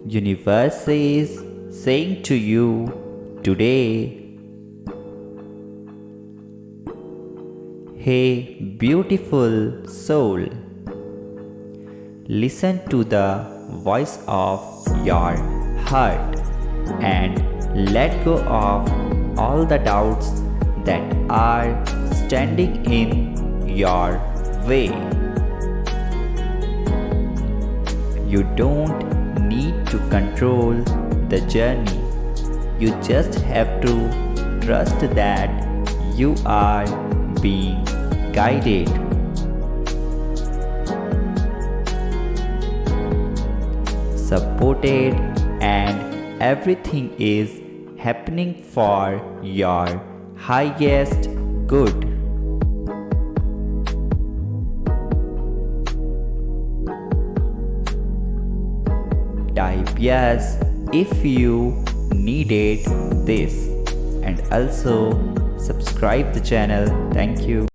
Universe is saying to you today, hey beautiful soul, listen to the voice of your heart and let go of all the doubts that are standing in your way. You don't need to control the journey. You just have to trust that you are being guided. Supported, and everything is happening for your highest good. Type yes if you needed this, and also subscribe the channel. Thank you.